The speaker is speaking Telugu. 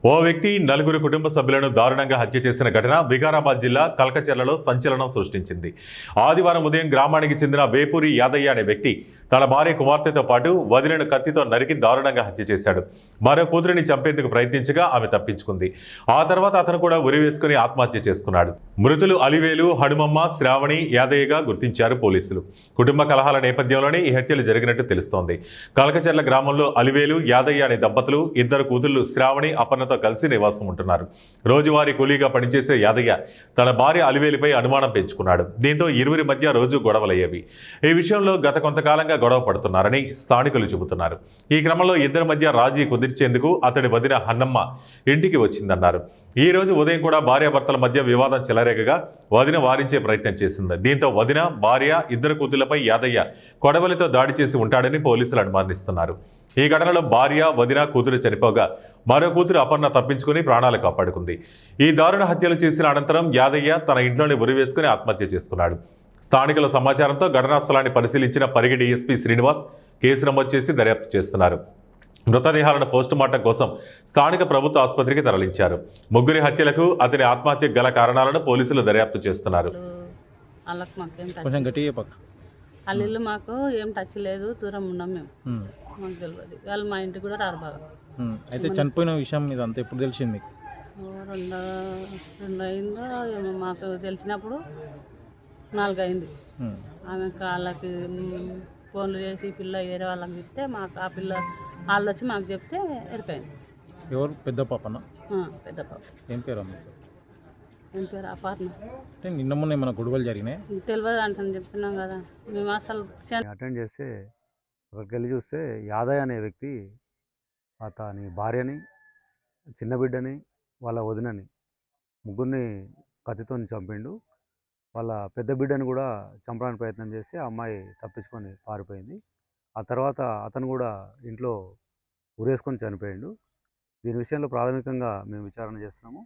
ఓ వ్యక్తి నలుగురు కుటుంబ సభ్యులను దారుణంగా హత్య చేసిన ఘటన వికారాబాద్ జిల్లా కల్కచెర్లలో సంచలనం సృష్టించింది. ఆదివారం ఉదయం గ్రామానికి చెందిన వేపూరి యాదయ్య అనే వ్యక్తి తన భార్య కుమార్తెతో పాటు వదినను కత్తితో నరికి దారుణంగా హత్య చేశాడు. మరో కూతురిని చంపేందుకు ప్రయత్నించగా ఆమె తప్పించుకుంది. ఆ తర్వాత అతను కూడా ఉరి వేసుకుని ఆత్మహత్య చేసుకున్నాడు. మృతులు అలివేలు, హనుమమ్మ, శ్రావణి యాదయ్యగా గుర్తించారు పోలీసులు. కుటుంబ కలహాల నేపథ్యంలోనే ఈ హత్యలు జరిగినట్టు తెలుస్తోంది. కల్కచెర్ల గ్రామంలో అలివేలు, యాదయ్య అనే దంపతులు ఇద్దరు కూతుళ్లు శ్రావణి, అపర్ణతో కలిసి నివాసం ఉంటున్నారు. రోజువారీ కూలీగా పనిచేసే యాదయ్య తన భార్య అలివేలిపై అనుమానం పెంచుకున్నాడు. దీంతో ఇరువురి మధ్య రోజు గొడవలయ్యేవి. ఈ విషయంలో గత కొంతకాలంగా గొడవ పడుతున్నారని స్థానికులు చెబుతున్నారు. ఈ క్రమంలో ఇద్దరి మధ్య రాజీ కుదిర్చేందుకు అతడి వదిన హన్నమ్మ ఇంటికి వచ్చిందన్నారు. ఈ రోజు ఉదయం కూడా భార్యాభర్తల మధ్య వివాదం చెలరేగగా వదిన వారించే ప్రయత్నం చేసింది. దీంతో వదిన, భార్య, ఇద్దరు కూతుళ్లపై యాదయ్య కొడవలితో దాడి చేసి ఉంటాడని పోలీసులు అనుమానిస్తున్నారు. ఈ ఘటనలో భార్య, వదిన, కూతురు చనిపోగా మరో కూతురు అపర్ణ తప్పించుకుని ప్రాణాలు కాపాడుకుంది. ఈ దారుణ హత్యలు చేసిన అనంతరం యాదయ్య తన ఇంట్లోనే ఉరి వేసుకుని ఆత్మహత్య చేసుకున్నాడు. స్థానికుల సమాచారంతో ఘటనా స్థలాన్ని పరిశీలించిన పరిగి డీఎస్పీ శ్రీనివాస్ కేసు నమోదు చేసి దర్యాప్తు చేస్తున్నారు. మృతదేహాలను పోస్టుమార్టం కోసం స్థానిక ప్రభుత్వ ఆసుపత్రికి తరలించారు. ముగ్గురి హత్యలకు, అతని ఆత్మహత్యకు గల కారణాలను పోలీసులు దర్యాప్తు చేస్తున్నారు. వాళ్ళు మాకు ఏం టచ్ లేదు, దూరం ఉన్నాం మేము, మాకు తెలియదు. వాళ్ళు మా ఇంటికి కూడా రారు బాగా. అయితే చనిపోయిన విషయం మీద అంతా ఎప్పుడు తెలిసింది మీకు? రెండు అయిందో ఏమో, మాకు తెలిసినప్పుడు 4 అయింది. ఆమె వాళ్ళకి ఫోన్లు చేసి పిల్ల వేరే వాళ్ళకి చెప్తే మాకు ఆ పిల్ల వాళ్ళు వచ్చి మాకు చెప్తే ఎరిపోయింది. ఎవరు? పెద్ద పాపనా? పెద్ద పాప. ఏం పేరు అమ్మ? ఏం పేరు? అపార్ణ. అంటే నిన్న మొన్న ఏమైనా గొడవలు జరిగినాయి? తెలియదు అంటాను, చెప్తున్నాం కదా మేము. అసలు అటెండ్ చేస్తే అక్కడికి వెళ్ళి చూస్తే యాదయ్య అనే వ్యక్తి అతని భార్యని, చిన్న బిడ్డని, వాళ్ళ వదినని ముగ్గురిని కత్తితో చంపిండు. వాళ్ళ పెద్ద బిడ్డని కూడా చంపడానికి ప్రయత్నం చేసి ఆ అమ్మాయి తప్పించుకొని పారిపోయింది. ఆ తర్వాత అతను కూడా ఇంట్లో ఉరేసుకొని చనిపోయిండు. దీని విషయంలో ప్రాథమికంగా మేము విచారణ చేస్తున్నాము.